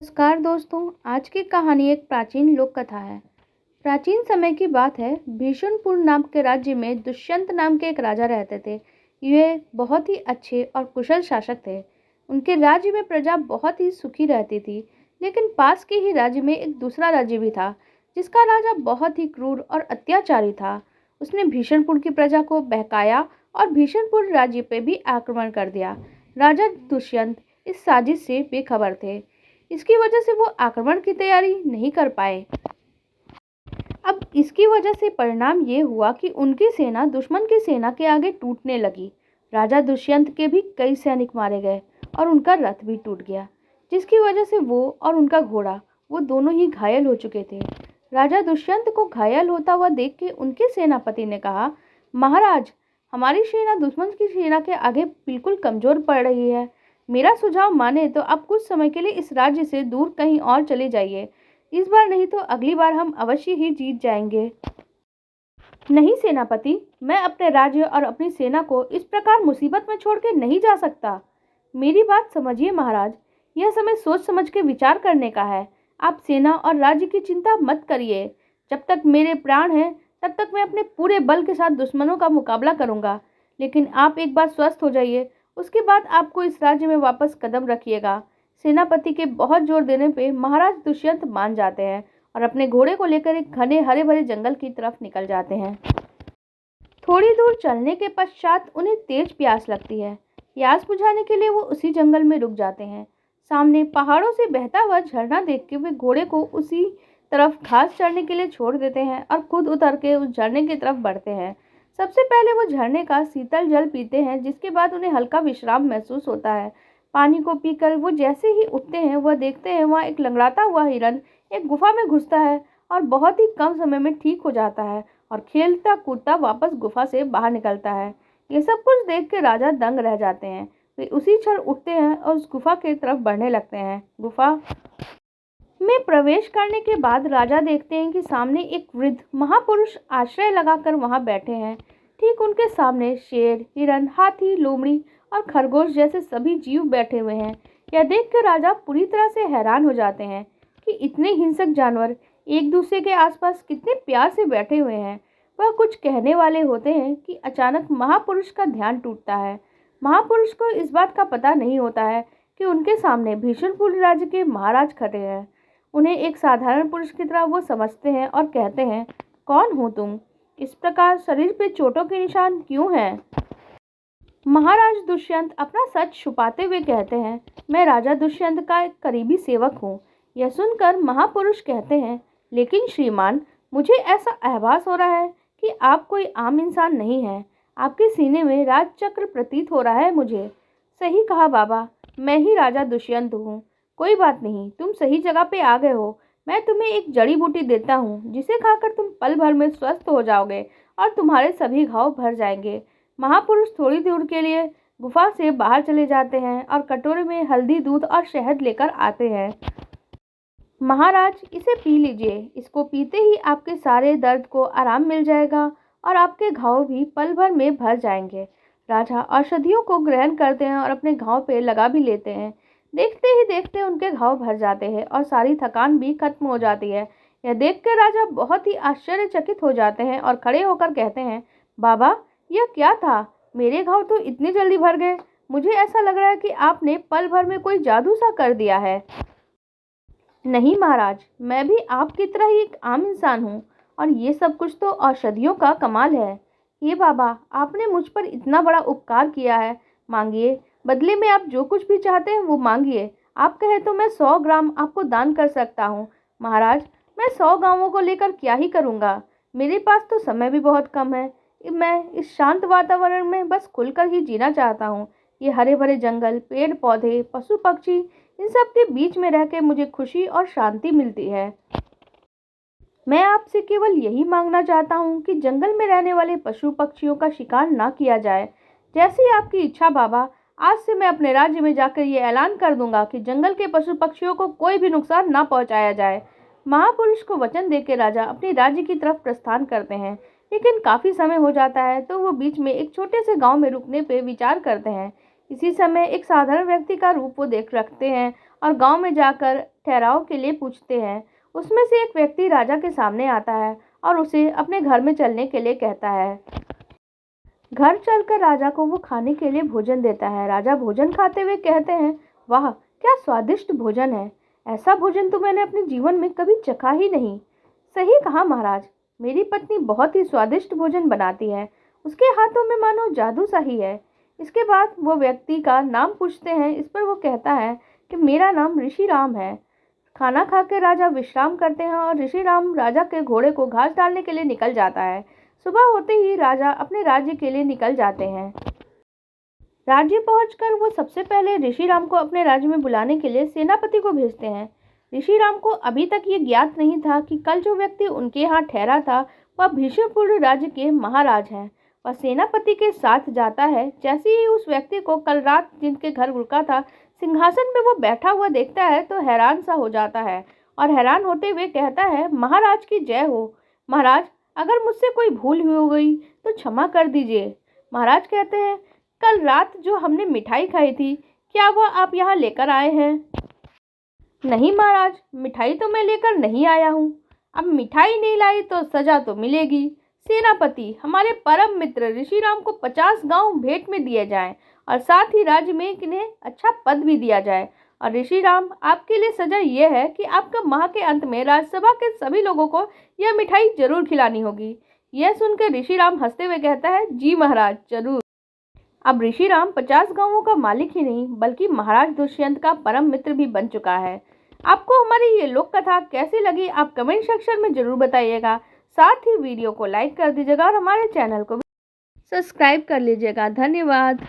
नमस्कार दोस्तों। आज की कहानी एक प्राचीन लोक कथा है। प्राचीन समय की बात है। भीषणपुर नाम के राज्य में दुष्यंत नाम के एक राजा रहते थे। ये बहुत ही अच्छे और कुशल शासक थे। उनके राज्य में प्रजा बहुत ही सुखी रहती थी। लेकिन पास के ही राज्य में एक दूसरा राज्य भी था, जिसका राजा बहुत ही क्रूर और अत्याचारी था। उसने भीषणपुर की प्रजा को बहकाया और भीषणपुर राज्य पे भी आक्रमण कर दिया। राजा दुष्यंत इस साजिश से बेखबर थे। इसकी वजह से वो आक्रमण की तैयारी नहीं कर पाए। अब इसकी वजह से परिणाम ये हुआ कि उनकी सेना दुश्मन की सेना के आगे टूटने लगी। राजा दुष्यंत के भी कई सैनिक मारे गए और उनका रथ भी टूट गया, जिसकी वजह से वो और उनका घोड़ा वो दोनों ही घायल हो चुके थे। राजा दुष्यंत को घायल होता हुआ देख के उनके सेनापति ने कहा, महाराज, हमारी सेना दुश्मन की सेना के आगे बिल्कुल कमजोर पड़ रही है। मेरा सुझाव माने तो आप कुछ समय के लिए इस राज्य से दूर कहीं और चले जाइए। इस बार नहीं तो अगली बार हम अवश्य ही जीत जाएंगे। नहीं सेनापति, मैं अपने राज्य और अपनी सेना को इस प्रकार मुसीबत में छोड़ के नहीं जा सकता। मेरी बात समझिए महाराज, यह समय सोच समझ के विचार करने का है। आप सेना और राज्य की चिंता मत करिए। जब तक मेरे प्राण हैं तब तक मैं अपने पूरे बल के साथ दुश्मनों का मुकाबला करूंगा। लेकिन आप एक बार स्वस्थ हो जाइए, उसके बाद आपको इस राज्य में वापस कदम रखिएगा। सेनापति के बहुत जोर देने पे महाराज दुष्यंत मान जाते हैं और अपने घोड़े को लेकर एक घने हरे भरे जंगल की तरफ निकल जाते हैं। थोड़ी दूर चलने के पश्चात उन्हें तेज प्यास लगती है। प्यास बुझाने के लिए वो उसी जंगल में रुक जाते हैं। सामने पहाड़ों से बहता हुआ झरना देख के वे घोड़े को उसी तरफ घास चरने के लिए छोड़ देते हैं और खुद उतर के उस झरने की तरफ बढ़ते हैं। सबसे पहले वो झरने का शीतल जल पीते हैं, जिसके बाद उन्हें हल्का विश्राम महसूस होता है। पानी को पीकर वो जैसे ही उठते हैं वह देखते हैं वहाँ एक लंगड़ाता हुआ हिरन एक गुफा में घुसता है और बहुत ही कम समय में ठीक हो जाता है और खेलता कूदता वापस गुफा से बाहर निकलता है। ये सब कुछ देख के राजा दंग रह जाते हैं। वे उसी क्षण उठते हैं और उस गुफा की तरफ बढ़ने लगते हैं। गुफा में प्रवेश करने के बाद राजा देखते हैं कि सामने एक वृद्ध महापुरुष आश्रय लगाकर वहां बैठे हैं। ठीक उनके सामने शेर, हिरन, हाथी, लोमड़ी और खरगोश जैसे सभी जीव बैठे हुए हैं। यह देखकर राजा पूरी तरह से हैरान हो जाते हैं कि इतने हिंसक जानवर एक दूसरे के आसपास कितने प्यार से बैठे हुए हैं। वह कुछ कहने वाले होते हैं कि अचानक महापुरुष का ध्यान टूटता है। महापुरुष को इस बात का पता नहीं होता है कि उनके सामने भीषणपुर राज्य के महाराज खड़े हैं। उन्हें एक साधारण पुरुष की तरह वो समझते हैं और कहते हैं, कौन हो तुम? इस प्रकार शरीर पे चोटों के निशान क्यों हैं? महाराज दुष्यंत अपना सच छुपाते हुए कहते हैं, मैं राजा दुष्यंत का एक करीबी सेवक हूँ। यह सुनकर महापुरुष कहते हैं, लेकिन श्रीमान, मुझे ऐसा आभास हो रहा है कि आप कोई आम इंसान नहीं हैं। आपके सीने में राजचक्र प्रतीत हो रहा है मुझे। सही कहा बाबा, मैं ही राजा दुष्यंत हूँ। कोई बात नहीं, तुम सही जगह पे आ गए हो। मैं तुम्हें एक जड़ी बूटी देता हूँ, जिसे खाकर तुम पल भर में स्वस्थ हो जाओगे और तुम्हारे सभी घाव भर जाएंगे। महापुरुष थोड़ी दूर के लिए गुफा से बाहर चले जाते हैं और कटोरे में हल्दी, दूध और शहद लेकर आते हैं। महाराज, इसे पी लीजिए। इसको पीते ही आपके सारे दर्द को आराम मिल जाएगा और आपके घाव भी पल भर में भर जाएंगे। राजा औषधियों को ग्रहण करते हैं और अपने घाव पे लगा भी लेते हैं। देखते ही देखते उनके घाव भर जाते हैं और सारी थकान भी खत्म हो जाती है। यह देखकर राजा बहुत ही आश्चर्यचकित हो जाते हैं और खड़े होकर कहते हैं, बाबा, यह क्या था? मेरे घाव तो इतनी जल्दी भर गए। मुझे ऐसा लग रहा है कि आपने पल भर में कोई जादू सा कर दिया है। नहीं महाराज, मैं भी आपकी तरह ही एक आम इंसान हूँ और ये सब कुछ तो औषधियों का कमाल है। ये बाबा, आपने मुझ पर इतना बड़ा उपकार किया है। मांगिए, बदले में आप जो कुछ भी चाहते हैं वो मांगिए। आप कहे तो मैं 100 ग्राम आपको दान कर सकता हूँ। महाराज, मैं 100 गांवों को लेकर क्या ही करूँगा? मेरे पास तो समय भी बहुत कम है। मैं इस शांत वातावरण में बस खुलकर ही जीना चाहता हूँ। ये हरे भरे जंगल, पेड़ पौधे, पशु पक्षी, इन सब के बीच में रह के मुझे खुशी और शांति मिलती है। मैं आपसे केवल यही मांगना चाहता हूँ कि जंगल में रहने वाले पशु पक्षियों का शिकार ना किया जाए। जैसी आपकी इच्छा बाबा। आज से मैं अपने राज्य में जाकर ये ऐलान कर दूंगा कि जंगल के पशु पक्षियों को कोई भी नुकसान ना पहुंचाया जाए। महापुरुष को वचन देकर राजा अपने राज्य की तरफ प्रस्थान करते हैं। लेकिन काफी समय हो जाता है तो वो बीच में एक छोटे से गांव में रुकने पे विचार करते हैं। इसी समय एक साधारण व्यक्ति का रूप वो देख रखते हैं और गांव में जाकर ठहराव के लिए पूछते हैं। उसमें से एक व्यक्ति राजा के सामने आता है और उसे अपने घर में चलने के लिए कहता है। घर चलकर राजा को वो खाने के लिए भोजन देता है। राजा भोजन खाते हुए कहते हैं, वाह क्या स्वादिष्ट भोजन है, ऐसा भोजन तो मैंने अपने जीवन में कभी चखा ही नहीं। सही कहा महाराज, मेरी पत्नी बहुत ही स्वादिष्ट भोजन बनाती है, उसके हाथों में मानो जादू सा ही है। इसके बाद वो व्यक्ति का नाम पूछते हैं। इस पर वो कहता है कि मेरा नाम ऋषि राम है। खाना खा के राजा विश्राम करते हैं और ऋषि राम राजा के घोड़े को घास डालने के लिए निकल जाता है। सुबह होते ही राजा अपने राज्य के लिए निकल जाते हैं। राज्य पहुंचकर वो सबसे पहले ऋषि राम को अपने राज्य में बुलाने के लिए सेनापति को भेजते हैं। ऋषि राम को अभी तक ये ज्ञात नहीं था कि कल जो व्यक्ति उनके यहाँ ठहरा था वह भीष्मपुर राज्य के महाराज हैं। वह सेनापति के साथ जाता है। जैसे ही उस व्यक्ति को कल रात जिनके घर रुका था सिंहासन में वो बैठा हुआ देखता है तो हैरान सा हो जाता है और हैरान होते हुए कहता है, महाराज की जय हो। महाराज, अगर मुझसे कोई भूल हुई हो गई तो क्षमा कर दीजिए। महाराज कहते हैं, कल रात जो हमने मिठाई खाई थी क्या वह आप यहाँ लेकर आए हैं? नहीं महाराज, मिठाई तो मैं लेकर नहीं आया हूँ। अब मिठाई नहीं लाई तो सजा तो मिलेगी। सेनापति, हमारे परम मित्र ऋषि राम को 50 गांव भेंट में दिए जाएं और साथ ही राज्य में इन्हें अच्छा पद भी दिया जाए। और ऋषि राम, आपके लिए सजा यह है कि आपका माह के अंत में राज्यसभा के सभी लोगों को यह मिठाई जरूर खिलानी होगी। यह सुनकर ऋषि राम हंसते हुए कहता है, जी महाराज, जरूर। अब ऋषि राम 50 गांवों का मालिक ही नहीं बल्कि महाराज दुष्यंत का परम मित्र भी बन चुका है। आपको हमारी ये लोक कथा कैसी लगी आप कमेंट सेक्शन में जरूर बताइएगा। साथ ही वीडियो को लाइक कर दीजिएगा और हमारे चैनल को भी सब्सक्राइब कर लीजिएगा। धन्यवाद।